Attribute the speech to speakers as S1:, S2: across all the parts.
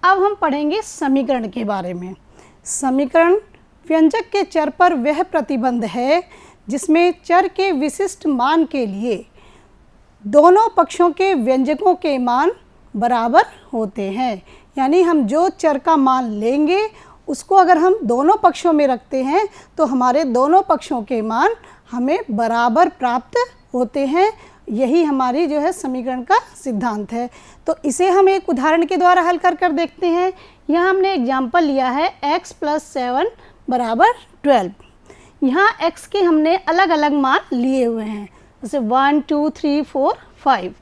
S1: अब हम पढ़ेंगे समीकरण के बारे में। समीकरण व्यंजक के चर पर वह प्रतिबंध है जिसमें चर के विशिष्ट मान के लिए दोनों पक्षों के व्यंजकों के मान बराबर होते हैं। यानी हम जो चर का मान लेंगे उसको अगर हम दोनों पक्षों में रखते हैं तो हमारे दोनों पक्षों के मान हमें बराबर प्राप्त होते हैं। यही हमारी जो है समीकरण का सिद्धांत है। तो इसे हम एक उदाहरण के द्वारा हल कर देखते हैं। यहाँ हमने एग्जाम्पल लिया है x + 7 = 12। यहाँ x के हमने अलग अलग मान लिए हुए हैं, जैसे 1 2 3 4 5।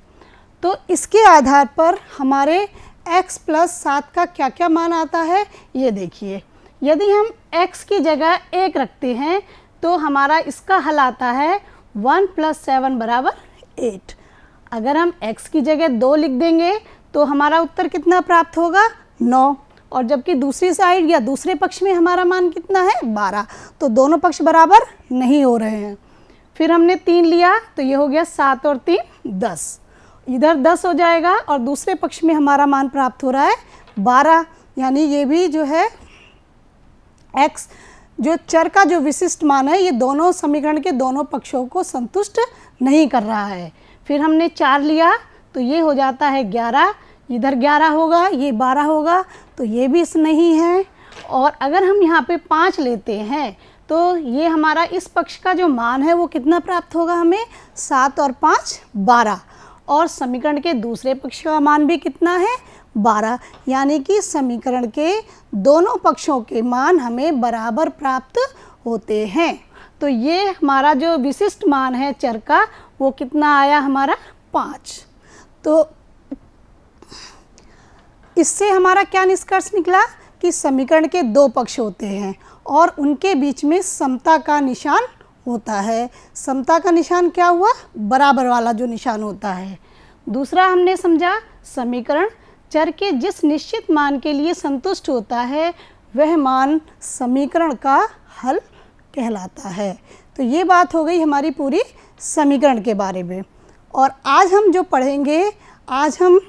S1: तो इसके आधार पर हमारे x + 7 का क्या क्या मान आता है ये देखिए। यदि हम x की जगह 1 रखते हैं तो हमारा इसका हल आता है 1 + 7 = 8। अगर हम x की जगह 2 लिख देंगे तो हमारा उत्तर कितना प्राप्त होगा 9। और जबकि दूसरी साइड या दूसरे पक्ष में हमारा मान कितना है 12। तो दोनों पक्ष बराबर नहीं हो रहे हैं। फिर हमने 3 लिया तो ये हो गया 7 और 3 10। इधर 10 हो जाएगा और दूसरे पक्ष में हमारा मान प्राप्त हो रहा है 12। यानी ये भी जो है x जो चर का जो विशिष्ट मान है ये दोनों समीकरण के दोनों पक्षों को संतुष्ट नहीं कर रहा है। फिर हमने 4 लिया तो ये हो जाता है 11। इधर 11 होगा, ये 12 होगा, तो ये भी नहीं है। और अगर हम यहाँ पे 5 लेते हैं तो ये हमारा इस पक्ष का जो मान है वो कितना प्राप्त होगा हमें 7 और 5 12। और समीकरण के दूसरे पक्ष का मान भी कितना है 12। यानी कि समीकरण के दोनों पक्षों के मान हमें बराबर प्राप्त होते हैं। तो ये हमारा जो विशिष्ट मान है चर का वो कितना आया हमारा 5। तो इससे हमारा क्या निष्कर्ष निकला कि समीकरण के 2 पक्ष होते हैं और उनके बीच में समता का निशान होता है। समता का निशान क्या हुआ बराबर वाला जो निशान होता है। दूसरा हमने समझा समीकरण चर के जिस निश्चित मान के लिए संतुष्ट होता है वह मान समीकरण का हल कहलाता है। तो ये बात हो गई हमारी पूरी समीकरण के बारे में। और आज हम जो पढ़ेंगे, आज हम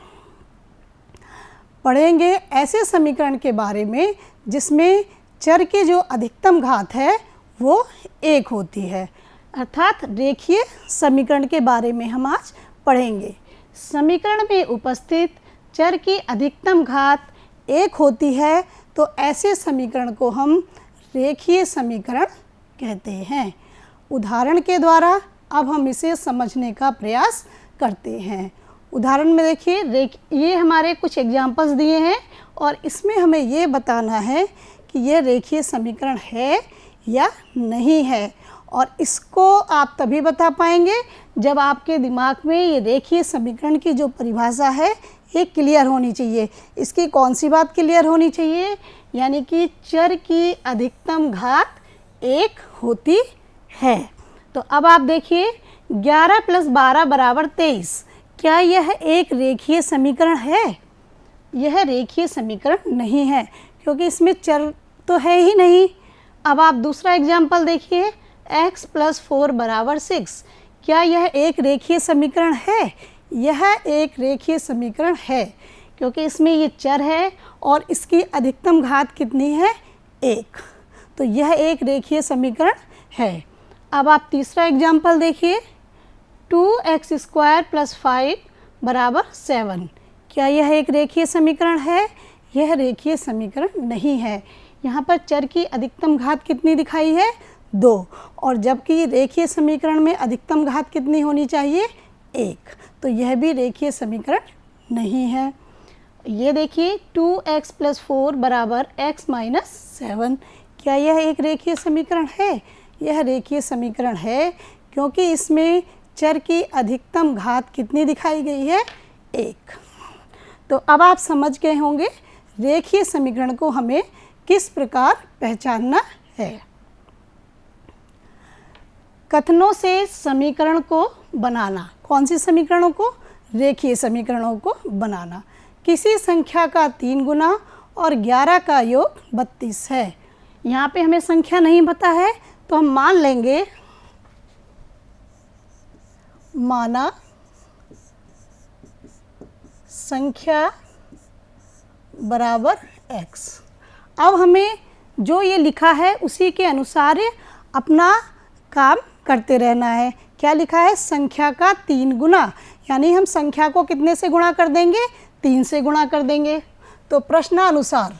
S1: पढ़ेंगे ऐसे समीकरण के बारे में जिसमें चर की जो अधिकतम घात है वो 1 होती है। अर्थात रेखीय समीकरण के बारे में हम आज पढ़ेंगे। समीकरण में उपस्थित चर की अधिकतम घात 1 होती है तो ऐसे समीकरण को हम रेखीय समीकरण कहते हैं। उदाहरण के द्वारा अब हम इसे समझने का प्रयास करते हैं। उदाहरण में देखिए ये हमारे कुछ एग्जाम्पल्स दिए हैं और इसमें हमें ये बताना है कि ये रेखीय समीकरण है या नहीं है। और इसको आप तभी बता पाएंगे जब आपके दिमाग में ये रेखीय समीकरण की जो परिभाषा है ये क्लियर होनी चाहिए। इसकी कौन सी बात क्लियर होनी चाहिए, यानी कि चर की अधिकतम घात 1 होती है। तो अब आप देखिए 11 + 12 = 23। क्या यह एक रेखीय समीकरण है? यह रेखीय समीकरण नहीं है क्योंकि इसमें चर तो है ही नहीं। अब आप दूसरा एग्जाम्पल देखिए x + 4 = 6। क्या यह एक रेखीय समीकरण है? यह एक रेखीय समीकरण है क्योंकि इसमें ये चर है और इसकी अधिकतम घात कितनी है 1। तो यह एक रेखीय समीकरण है। अब आप तीसरा एग्जाम्पल देखिए 2x² + 5 = 7। क्या यह एक रेखीय समीकरण है? यह रेखीय समीकरण नहीं है। यहाँ पर चर की अधिकतम घात कितनी दिखाई है 2। और जबकि रेखीय समीकरण में अधिकतम घात कितनी होनी चाहिए 1। तो यह भी रेखीय समीकरण नहीं है। ये देखिए 2x + 4 = x - 7। क्या यह एक रेखीय समीकरण है? यह रेखीय समीकरण है क्योंकि इसमें चर की अधिकतम घात कितनी दिखाई गई है 1। तो अब आप समझ गए होंगे रेखीय समीकरण को हमें किस प्रकार पहचानना है। कथनों से समीकरण को बनाना। कौन सी समीकरणों को? रेखीय समीकरणों को बनाना। किसी संख्या का 3 गुना और 11 का योग 32 है। यहाँ पे हमें संख्या नहीं पता है तो हम मान लेंगे माना संख्या बराबर x। अब हमें जो ये लिखा है उसी के अनुसार अपना काम करते रहना है। क्या लिखा है? संख्या का 3 गुना, यानी हम संख्या को कितने से गुणा कर देंगे? 3 से गुणा कर देंगे। तो प्रश्नानुसार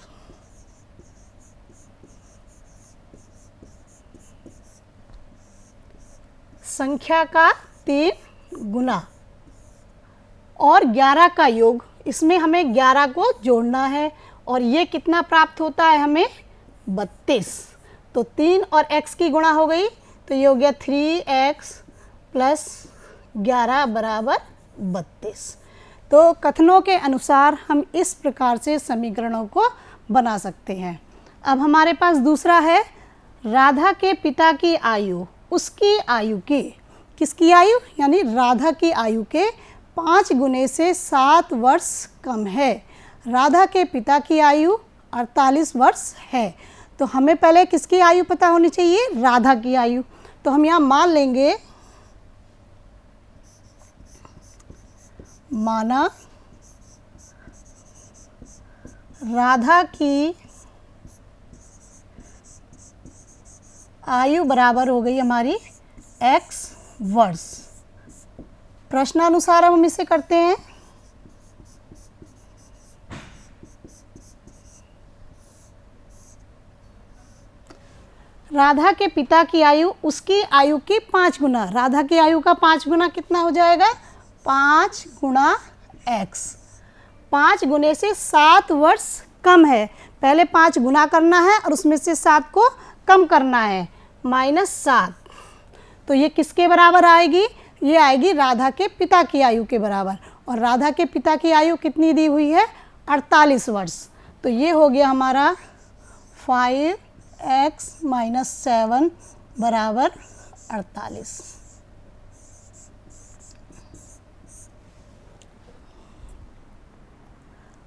S1: संख्या का 3 गुना और 11 का योग, इसमें हमें 11 को जोड़ना है और ये कितना प्राप्त होता है हमें? 32। तो 3 और x की गुणा हो गई तो ये हो गया 3x प्लस 11 बराबर 32। तो कथनों के अनुसार हम इस प्रकार से समीकरणों को बना सकते हैं। अब हमारे पास दूसरा है, राधा के पिता की आयु उसकी आयु के, किसकी आयु? यानी राधा की आयु के 5 गुने से 7 वर्ष कम है। राधा के पिता की आयु 48 वर्ष है। तो हमें पहले किसकी आयु पता होनी चाहिए? राधा की आयु। तो हम यहाँ मान लेंगे, माना राधा की आयु बराबर हो गई हमारी x वर्ष। प्रश्नानुसार हम इसे करते हैं। राधा के पिता की आयु उसकी आयु की 5 गुना, राधा की आयु का 5 गुना कितना हो जाएगा? 5 गुणा x। 5 गुने से 7 वर्ष कम है, पहले 5 गुना करना है और उसमें से 7 को कम करना है, -7। तो ये किसके बराबर आएगी? ये आएगी राधा के पिता की आयु के बराबर। और राधा के पिता की आयु कितनी दी हुई है? 48 वर्ष। तो ये हो गया हमारा 5x - 7 बराबर 48।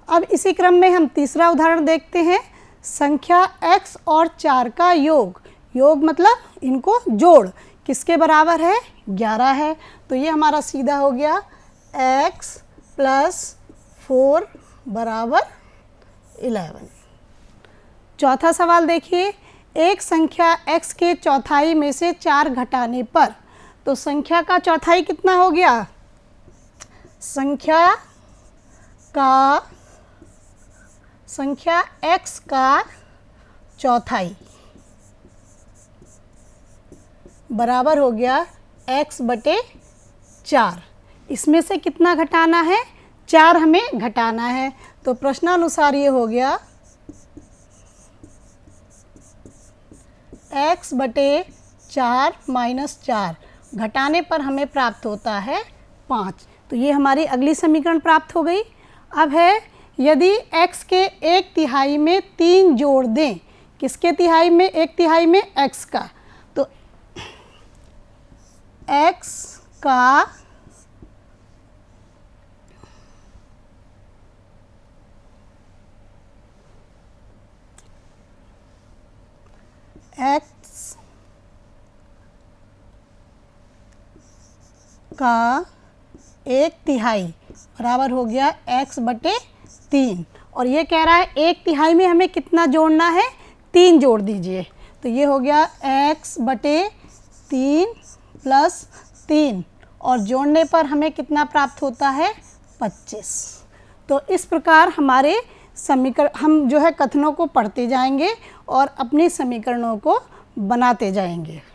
S1: अब इसी क्रम में हम तीसरा उदाहरण देखते हैं। संख्या x और 4 का योग, योग मतलब इनको जोड़, किसके बराबर है? 11 है। तो ये हमारा सीधा हो गया x + 4 बराबर 11। चौथा सवाल देखिए, एक संख्या x के चौथाई में से 4 घटाने पर, तो संख्या का चौथाई कितना हो गया? संख्या x का चौथाई बराबर हो गया x बटे 4। इसमें से कितना घटाना है? 4 हमें घटाना है। तो प्रश्नानुसार ये हो गया x बटे 4 - 4, घटाने पर हमें प्राप्त होता है 5। तो ये हमारी अगली समीकरण प्राप्त हो गई। अब है, यदि x के 1/3 में 3 जोड़ दें, किसके तिहाई में? 1/3 में x का। तो x का x का 1/3 बराबर हो गया x बटे 3। और ये कह रहा है 1/3 में हमें कितना जोड़ना है? 3 जोड़ दीजिए। तो ये हो गया x बटे 3 + 3 और जोड़ने पर हमें कितना प्राप्त होता है? 25। तो इस प्रकार हमारे समीकरण, हम जो है कथनों को पढ़ते जाएंगे और अपने समीकरणों को बनाते जाएंगे।